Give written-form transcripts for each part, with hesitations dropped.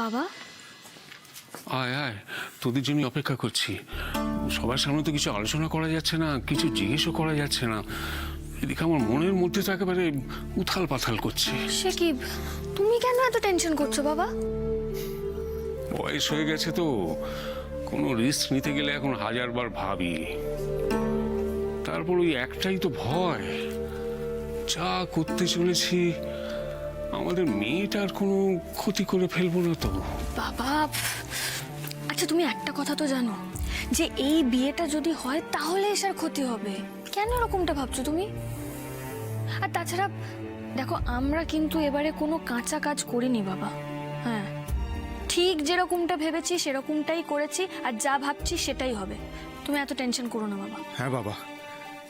বাবা, আয় আয়, তোদের জন্য অপেক্ষা করছি। সবার সামনে তো কিছু আলোচনা করা যাচ্ছে না, কিছু জিজ্ঞেসও করা যাচ্ছে না। এদিকে আমার মনের মধ্যে তো একেবারে উথাল পাথাল করছে। সে কি, তুমি কেন এত টেনশন করছো বাবা? বয়স হয়ে গেছে তো, কোনো রিস্ক নিতে গেলে এখন হাজারবার ভাবি। তারপর ওই একটাই তো ভয়, যা করতে চলেছি আমাদের মেয়েটার কোনো ক্ষতি করে ফেলবো না তো? বাবা, আচ্ছা তুমি একটা কথা তো জানো যে এই বিয়েটা যদি হয় তাহলে এসার ক্ষতি হবে। কেন এরকমটা ভাবছো তুমি? আর তাছাড়া দেখো, আমরা কিন্তু এবারে কোনো কাঁচা কাজ করিনি বাবা। হ্যাঁ, ঠিক যেরকমটা ভেবেছি সেরকমটাই করেছি, আর যা ভাবছি সেটাই হবে। তুমি এত টেনশন করো না বাবা। হ্যাঁ বাবা,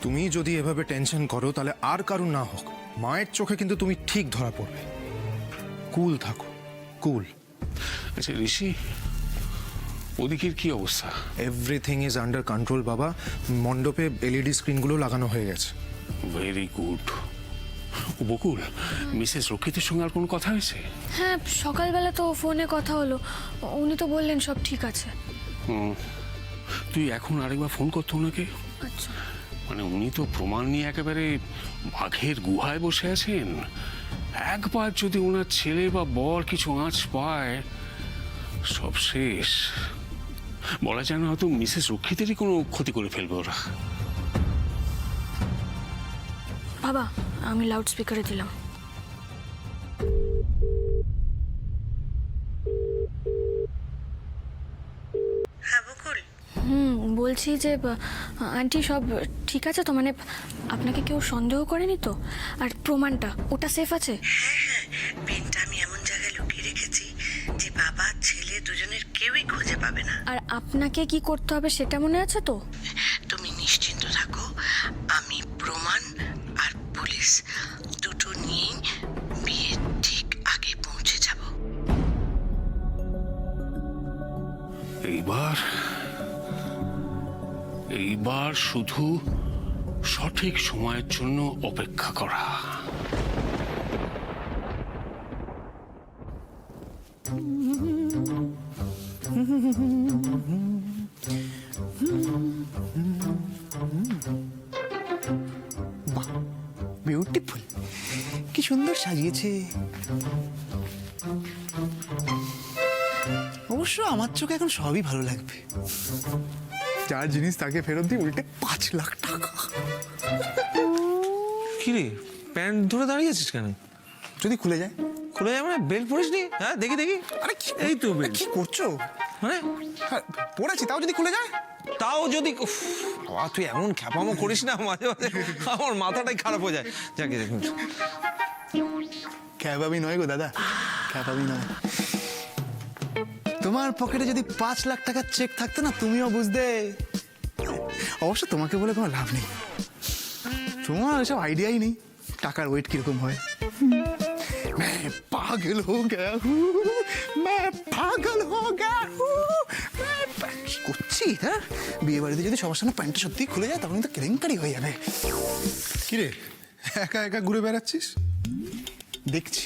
তুমি যদি এভাবে টেনশন করো তাহলে আর কারণ না হোক, মায়ের চোখে কিন্তু তুমি ঠিক ধরা পড়বে। কুল থাকো, কুল। আচ্ছা ঋষি, ওদিকের কি অবস্থা? এভরিথিং ইজ আন্ডার কন্ট্রোল বাবা। মণ্ডপে এলইডি স্ক্রিনগুলো লাগানো হয়ে গেছে। Very good. বকুল, মিসেস রক্ষিতের সঙ্গে আর কোনো কথা হয়েছে? হ্যাঁ, সকালবেলা তো ফোনে কথা হলো, উনি তো বললেন সব ঠিক আছে। তুই এখন আরেকবার ফোন করতো ওনাকে। আচ্ছা। মানে উনি তো প্রমাণ নিয়ে একেবারে বাঘের গুহায় বসে আছেন। একবার যদি ওনার ছেলে বা বর কিছু আঁচ পায়, সব শেষ। বলা যায় না, হয়তো মিসেস রক্ষিতেরই কোনো ক্ষতি করে ফেলবে ওরা। বাবা, আমি লাউড স্পিকারে দিলাম। হ্যাঁ বকুল, বলছি যে আন্টি সব ঠিক আছে তো? মানে আপনাকে কেউ সন্দেহ করেনি তো? আর প্রমাণটা ওটা সেফ আছে? হ্যাঁ, পেনটা আমি এমন জায়গায় লুকিয়ে রেখেছি যে বাবা ছেলে দুজনের কেউই খুঁজে পাবে না। আর আপনাকে কি করতে হবে সেটা মনে আছে তো? তুমি নিশ্চিন্ত থাকো, আমি প্রমাণ আর পুলিশ দুটো নিয়েই বিয়ের ঠিক আগে পৌঁছে যাব। এইবার শুধু সঠিক সময়ের জন্য অপেক্ষা করা। বিউটিফুল, কি সুন্দর সাজিয়েছে। অবশ্য আমার চোখে এখন সবই ভালো লাগবে। যার জিনিস তাকে ফেরত দিয়ে উল্টে 5 লাখ টাকা। কিরে, প্যান্ট ধরে দাঁড়িয়ে আছিস কেন? যদি খুলে যায়? খুলে যায় মানে? বেল্ট পরিস নি? হ্যাঁ, দেখি দেখি। আরে কি, এই তো বেল্ট। কি করছো? মানে হ্যাঁ, পড়েছি, তাও যদি খুলে যায়? তাও যদি উফ, বাবা তুই এমন খ্যাপামো করিস না, মাঝে মাঝে আমার মাথাটাই খারাপ হয়ে যায়। যাকে দেখুন, খ্যাপাবি নয় গো দাদা, খ্যাপাবি নয়। তোমার পকেটে যদি 5 লাখ টাকার চেক থাকতো না, তুমিও বুঝতে। অবশ্য তোমাকে বলে কোনো লাভ নেই, তোমার এসব আইডিয়াই নেই টাকার ওয়েট কিরকম হয়। मैं पागल हो गया हूँ, मैं पागल हो गया हूँ। কি করছি? হ্যাঁ, বিয়ে বাড়িতে যদি সবার সামনে প্যান্টটা সত্যি খুলে যায় তখন তো কেলেঙ্কারি হয়ে যাবে। কিরে, একা একা ঘুরে বেড়াচ্ছিস? দেখছি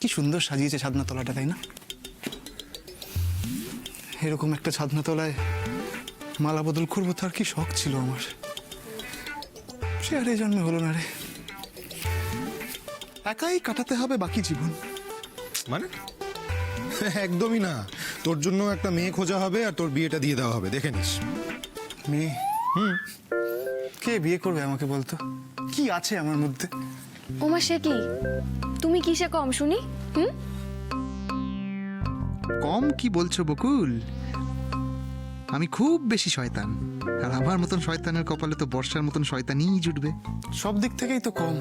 কি সুন্দর সাজিয়েছে ছাদনাতলাটা, তাই না? এরকম একটা ছাদনাতলায় মালা বদল করবো তার কি শখ ছিল আমার। সে আর এই জন্মে হলো না রে। একাই কাটাতে হবে বাকি জীবন। মানে একদমই না, তোর জন্য একটা মেয়ে খোঁজা হবে আর তোর বিয়েটা দিয়ে দেওয়া হবে, দেখে নিস। মেয়ে? কে বিয়ে করবে আমাকে বলতো? কি আছে আমার মধ্যে? ওমা, সে কি? তুমি কিসে কম শুনি? কম কি বলছো বকুল? আমি খুব বেশি শয়তান, আর আমার মতন শয়তানের কপালে তো বর্ষার মতন শয়তানই জুটবে। সব দিক থেকেই তো কম।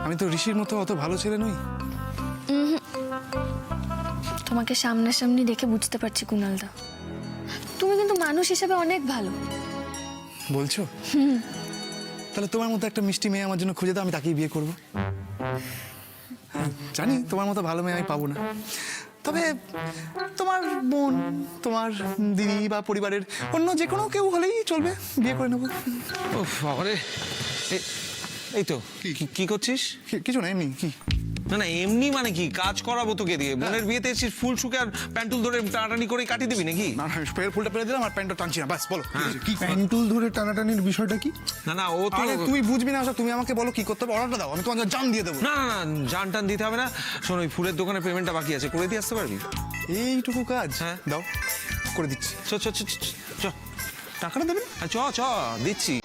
আমি তো ঋষির মতো অত ভালো ছেলে নই। তোমাকে সামনাসামনি দেখে বুঝতে পারছি কুণালদা, তুমি কিন্তু মানুষ হিসেবে অনেক ভালো। বলছো? তাহলে তোমার মতো একটা মিষ্টি মেয়ে আমার জন্য খুঁজে দাও, আমি তাকেই বিয়ে করবো। জানি তোমার মতো ভালো মেয়ে আমি পাবো না, তবে তোমার বোন, তোমার দিদি বা পরিবারের অন্য যে কোনো কেউ হলেই চলবে, বিয়ে করে নেবো। ও বাবারে, এই তো কি করছিস? কিছু না, এমনি। কি না না, এমনি মানে কি, কাজ করাবো তোকে দিয়ে। বোনের বিয়েতে এসেছিস, ফুল শুকে আর প্যান্টুল ধরে টানাটানি করে কাটিয়ে দিবি নাকি? না না, ফুলটা পেরে দিলাম আর প্যান্টটা টানছি না, বাস বলো কি প্যান্টুল ধরে টানাটানির বিষয়টা কি? না না, ও তো আরে তুই বুঝবি না, তুমি আমাকে বলো কি করতে হবে, অর্ডারটা দাও, আমি তোমার জান দিয়ে দেবো। না না না, জান টান দিতে হবে না। শোন, ওই ফুলের দোকানে পেমেন্টটা বাকি আছে, করে দিয়ে আসতে পারবি? এইটুকু কাজ? হ্যাঁ। দাও, করে দিচ্ছি। চ চ চ চ, চ। টাকাটা দেবেন? চ চ, দিচ্ছি।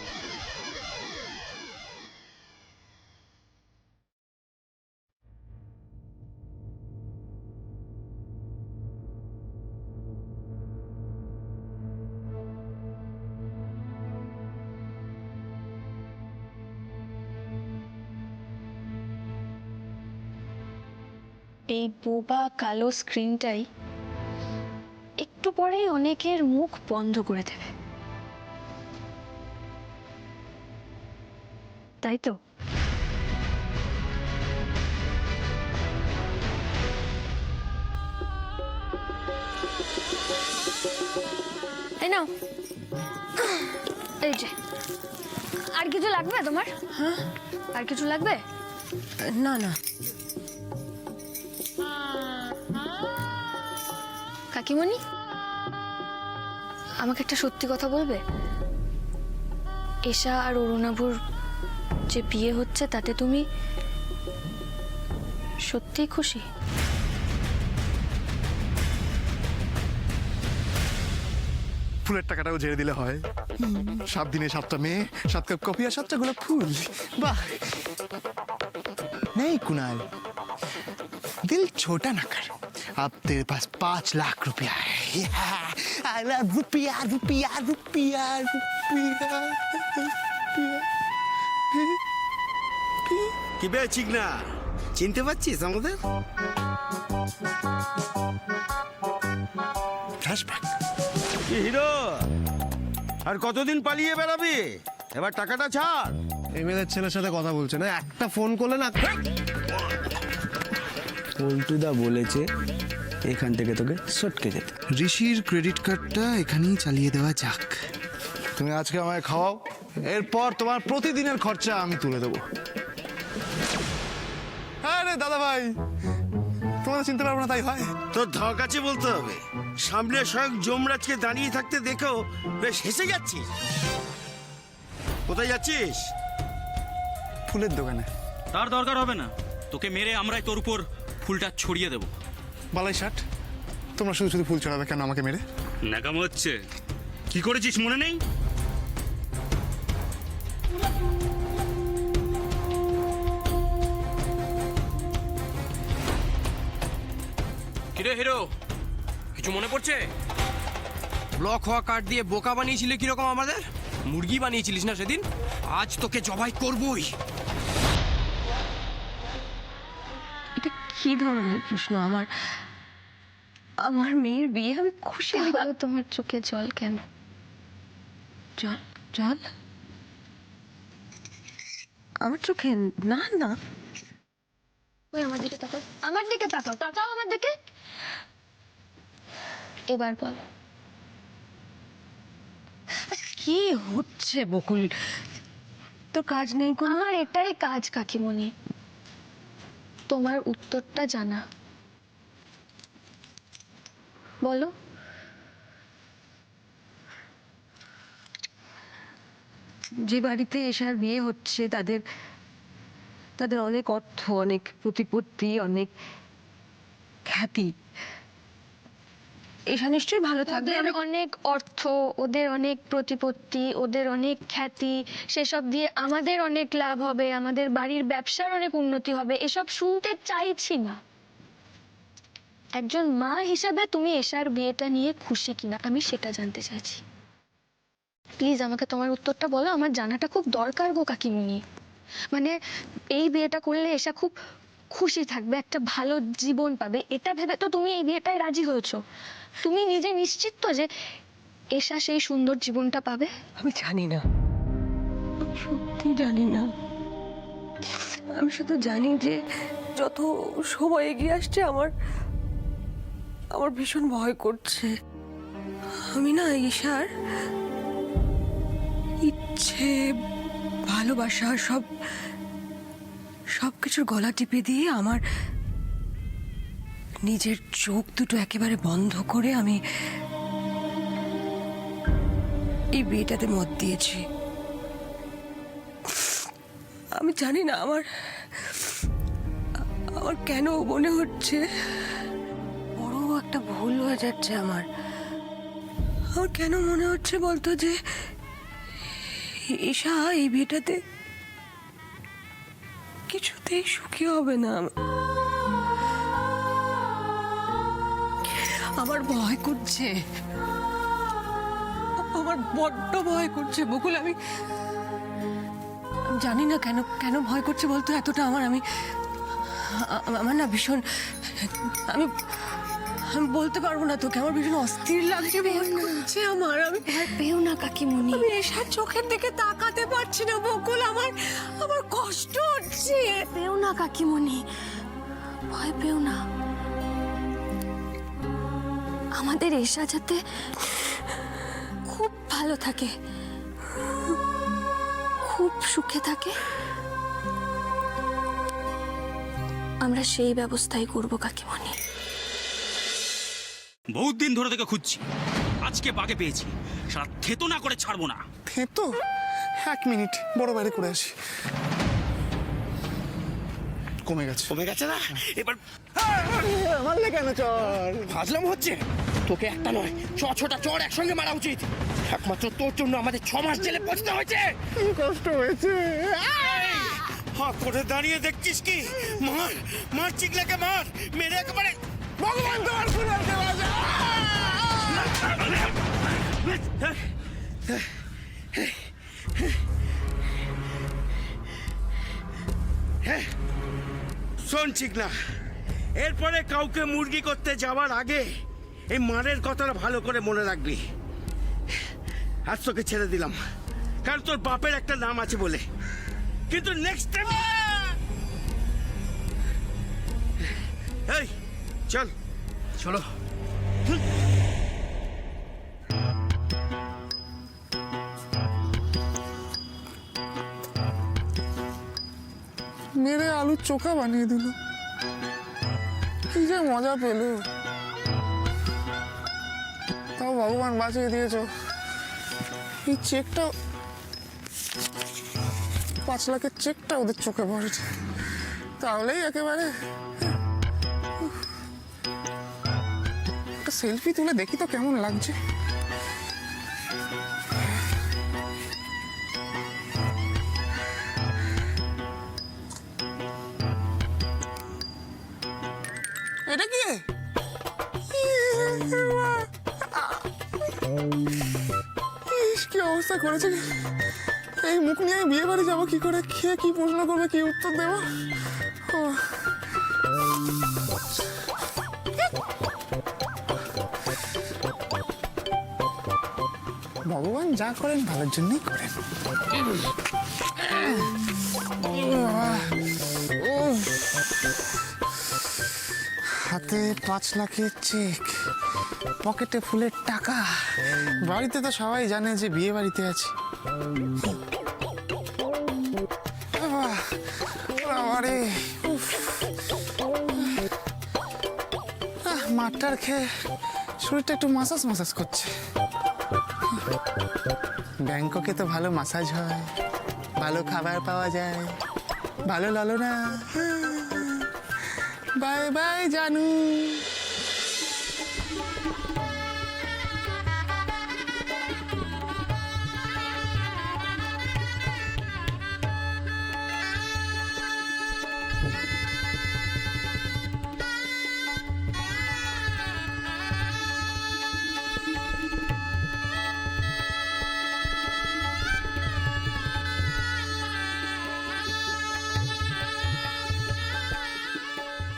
এই বোবা কালো স্ক্রিনটাই একটু পরেই অনেকের মুখ বন্ধ করে দেবে, তাই তো? এই নাও, এই যে। আর কিছু লাগবে তোমার? হ্যাঁ, আর কিছু লাগবে? না না, কাকিমণি, আমাকে একটা সত্যি কথা বলবে? এশা আর অরুণাভুর যে বিয়ে হচ্ছে তাতে তুমি সত্যিই খুশি? ফুলের টাকাটাও ঝেড়ে দিলে হয়। 7 দিনে 7টা মেয়ে, 7 কাপ কফি আর 7টা গোলাপ ফুল। বাহ, नहीं कुणाल, दिल छोटा ना कर। अब तेरे पास 5 लाख रुपया है। I love रुपया रुपया रुपया रुपया। কি বে চিকনা, চিনতে পারছিস আমাদের? ফ্ল্যাশব্যাক। কি হিরো, আর কতদিন পালিয়ে বেড়াবি? এবার টাকাটা ছাড়। এমএলএর ছেলের সাথে কথা বলছে না, একটা ফোন করলে না। পল্টুদা বলেছে এখান থেকে তোকে সটকে যেতে। ঋষির ক্রেডিট কার্ডটা এখানেই চালিয়ে দেওয়া যাক। তুমি আজকে আমায় খাওয়াও, এরপর তোমার প্রতিদিনের খরচা আমি তুলে দেবো। আরে দাদা ভাই, তোমাদের চিনতে পারবো না তাই হয়? তোর ধক আছে বলতে হবে। সামনে স্বয়ং যমরাজকে দাঁড়িয়ে থাকতে দেখেও বেশ হেসে যাচ্ছিস। কোথায় যাচ্ছিস? ফুলের দোকানে। তার দরকার হবে না, তোকে মেরে আমরাই তোর উপর ফুলটা ছড়িয়ে দেবো। বালাই ষাট, তোমরা শুধু শুধু ফুল চড়াবে কেন আমাকে মেরে? ন্যাকামো হচ্ছে, কি করেছিস মনে নেই? কিরে হিরো, কিছু মনে পড়ছে? ব্লক হওয়া কার্ড দিয়ে বোকা বানিয়েছিলে কিরকম আমাদের? মুরগি বানিয়েছিলিস না সেদিন? আজ তোকে জবাই করবই। এটা কি ধরনের প্রশ্ন? আমার মেয়ের বিয়ে, আমি খুশি। তাহলে তোমার চোখে জল কেন? জল জল আমার চোখে? না না, ওই আমার দিকে তাকাও, আমার দিকে তাকাও, তাকাও আমার দিকে। এবার বল, কি হচ্ছে বকুল? তোর কাজ নেই কোনো? আমার এটাই কাজ কাকিমণি, তোমার উত্তরটা জানা। বলো। যে বাড়িতে এসার বিয়ে হচ্ছে তাদের অনেক অর্থ, অনেক প্রতিপত্তি, অনেক খ্যাতি। এসা নিশ্চয়ই ভালো থাকবে। ওদের অনেক অর্থ, ওদের অনেক প্রতিপত্তি, ওদের অনেক খ্যাতি, সেসব দিয়ে আমাদের অনেক লাভ হবে, আমাদের বাড়ির ব্যবসার অনেক উন্নতি হবে। এসব শুনতে চাইছি না। একজন মা হিসাবে তুমি এশার বিয়েটা নিয়ে খুশি কিনা আমি সেটা জানতে চাইছি। প্লিজ আমাকে তোমার উত্তরটা বলো, আমার জানাটা খুব দরকার গো কাকিমুনি। মানে এই বিয়েটা করলে এশা খুব খুশি থাকবে, একটা ভালো জীবন পাবে, এটা ভেবে তো তুমি এই বিয়েটায় রাজি হয়েছো। তুমি নিজে নিশ্চিত তো যে এশা সেই সুন্দর জীবনটা পাবে? আমি জানি না, সত্যি জানি না। আমি শুধু জানি যে যত সময় এগিয়ে আসছে আমার ভীষণ ভয় করছে। আমি না ঈশার ইচ্ছে, ভালোবাসা সব কিছুর গলা টিপে দিয়ে আমার নিজের চোখ দুটো একেবারে বন্ধ করে আমি এই বিয়েটাতে মত দিয়েছি। আমি জানি না আমার কেন মনে হচ্ছে বড় একটা ভুল হয়ে যাচ্ছে। আমার কেন মনে হচ্ছে বলতো যে ঈশা এই বিয়েটাতে কিছুতেই সুখী হবে না। আমার ভয় করছে, আমার বড্ড ভয় করছে বকুল। আমি জানি না কেন কেন ভয় করছে বলতো এতটা। আমার না ভীষণ, আমি বলতে পারবো না তোকে, আমার ভীষণ অস্থির লাগছে, ভয় করছে আমার। আমি ভয় পেও না কাকিমণি। আমি এসার চোখের দিকে তাকাতে পারছি না বকুল, আমার কষ্ট হচ্ছে। পেও না কাকিমণি, ভয় পেও না। আমাদের এসা যাতে খুব ভালো থাকে, খুব সুখে থাকে, আমরা সেই ব্যবস্থাই করব কাকিমণি। বহুত দিন ধরে তোকে খুঁজছি, আজকে বাগে পেয়েছি। সারা থেতো না করে ছাড়বো না। তো 1 মিনিট বড় বাইরে করে আসি। কমে গেছে না এবার মারলে কেন? চল, ফাজলাম হচ্ছে। তোকে একটা নয়, ছটা চড় একসঙ্গে মারা উচিত। একমাত্র তোর জন্য আমাদের 6 মাস জেলে পচতে হয়েছে। কষ্ট হয়েছে। হাত করে দাঁড়িয়ে দেখছিস কি? মার মার, চিকলাকে মার, মেরে একেবারে ভগবান তোমার পুরো দেওয়া যায়। শোন চিকলা, এরপরে কাউকে মুরগি করতে যাওয়ার আগে এই মারের কথাটা ভালো করে মনে রাখবি। আজ তোকে ছেড়ে দিলাম, কারণ তোর বাপের একটা নাম আছে বলে, কিন্তু নেক্সট টাইম এই চল চলো। মেরে আলুর চোখা বানিয়ে দিল। কি যে মজা পেল। তাও ভগবান বাঁচিয়ে দিয়েছ। এই চেকটা, 5 লাখের চেকটা ওদের চোখে পড়েছে, তাহলেই একেবারে। একটা সেলফি তুলে দেখি তো কেমন লাগছে। এটা কি? ইস, কি অবস্থা করেছে। এই মুখ নিয়ে আমি বিয়ে বাড়ি যাবো কি করে? খেয়ে কি প্রশ্ন করবে, কি উত্তর দেবো? ও, ভগবান যা করেন ভালোর জন্যই করেন। হাতে 5 লাখের চেক, পকেটে ফুলের টাকা। বাড়িতে তো সবাই জানে যে বিয়ে বাড়িতে আছি। আরে মাঠটার খেয়ে শরীরটা একটু মাসাজ করছে। ব্যাংককে তো ভালো মাসাজ হয়, ভালো খাবার পাওয়া যায়, ভালো লালনা। বাই বাই জানু।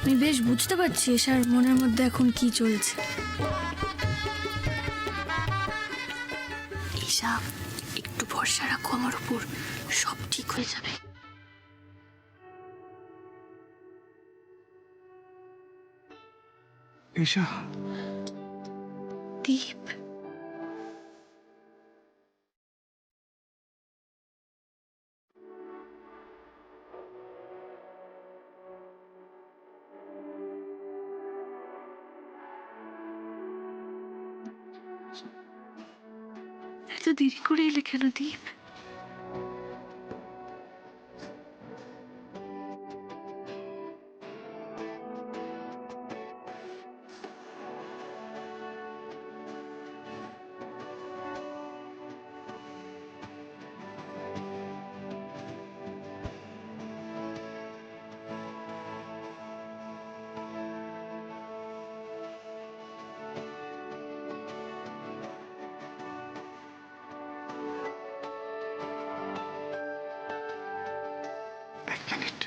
আমি বেশ বুঝতে পারছি এশার মনের মধ্যে এখন কি চলছে। ঈশা, একটু ভরসা রাখো আমার উপর, সব ঠিক হয়ে যাবে। ঈশা, দীপ, দেরি করে এলে কেন দীপ? এক মিনিট।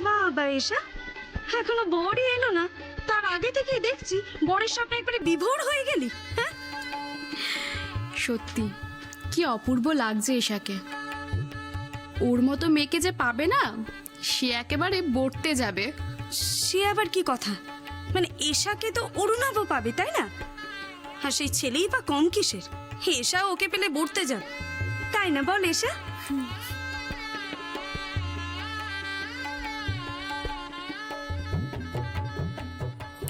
বাবা এসা এখনো বরই এলো না, তার আগে থেকেই দেখছি বরের সামনে একবারে বিভোর হয়ে গেলি। হ্যাঁ, সত্যি কি অপূর্ব লাগছে এশাকে। ওর মতো মেয়েকে যে পাবে না, সে একেবারে বর্তে যাবে। সে আবার কি কথা? মানে এশাকে তো অরুণাভ পাবে, তাই না? আর সেই ছেলেই বা কম কিসের? এশা ওকে পেলে বর্তে যাবে, তাই না বল এশা?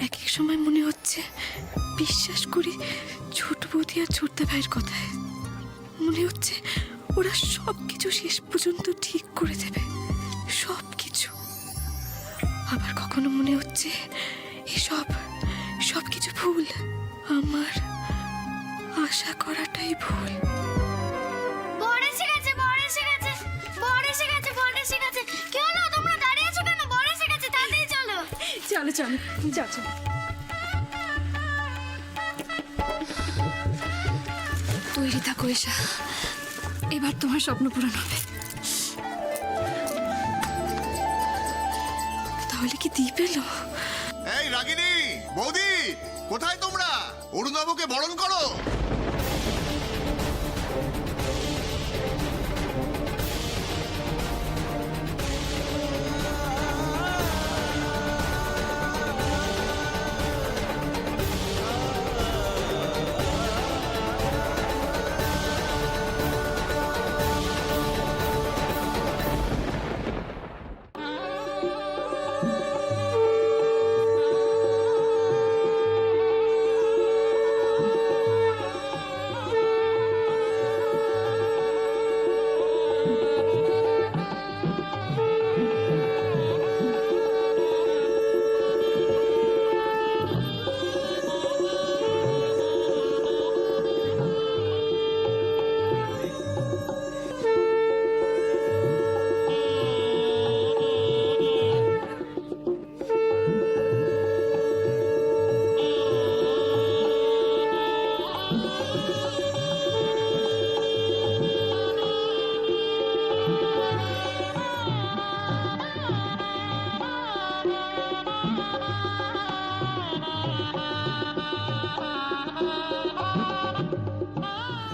এক এক সময় মনে হচ্ছে বিশ্বাস করি ছোট বৌদি আর ছোট্ট ভাইয়ের কথায়। মনে হচ্ছে ওরা সব কিছু শেষ পর্যন্ত ঠিক করে দেবে, সব কিছু। আবার কখনো মনে হচ্ছে এসব সব কিছু ভুল, আমার আশা করাটাই ভুল। চলো চলো যাও চলো। তৈরি থাকো এসা, এবার তোমার স্বপ্ন পূরণ হবে। তাহলে কি দ্বীপ এলো? এই রাগিনী বৌদি, কোথায় তোমরা? অরুণবাবুকে বরণ করো।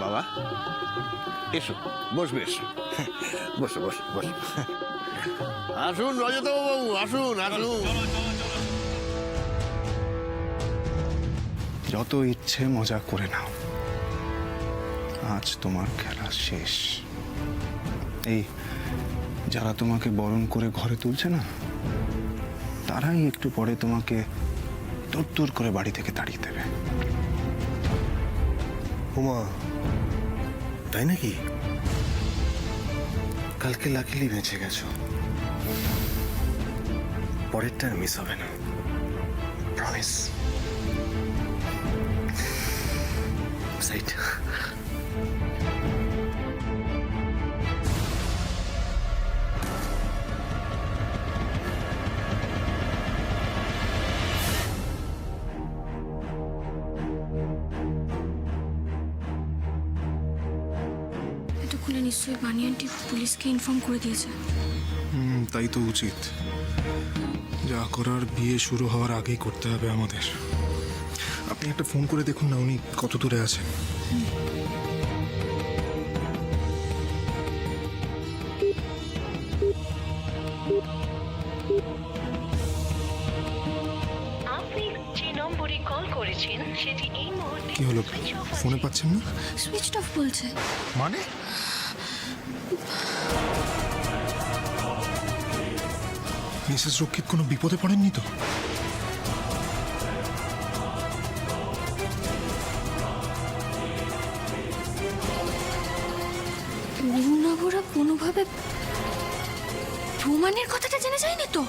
বাবা এসো, বসবে, এসো, বসো বসো বসো। আসুন রজতবাবু, আসুন আসুন। যত ইচ্ছে মজা করে নাও, আজ তোমার খেলা শেষ। এই যারা তোমাকে বরণ করে ঘরে তুলছে না, তারাই একটু পরে তোমাকে দূর করে বাড়ি থেকে তাড়িয়ে দেবে। উমা, তাই নাকি? কালকে লাকিলি বেঁচে গেছো, পরেরটা মিস হবে না, প্রমিস। সাইড শুনে নিশ্চয়ই বানি আন্টি পুলিশকে ইনফর্ম করে দিয়েছে। তাই তো উচিত। যা করার বিয়ে শুরু হওয়ার আগেই করতে হবে আমাদের। আপনি একটা ফোন করে দেখুন না উনি কত দূরে আছেন। আপনি যে নম্বরে কল করেছেন সেটি এই মুহূর্তে কি হলো, ফোনে পাচ্ছেন না? সুইচ অফ বলছে। মানে মিসেস রক্ষিত কোনো বিপদে পড়েননি তো? পূর্ণাভরা কোনোভাবে প্রমাণের কথাটা জেনে যায়নি তো?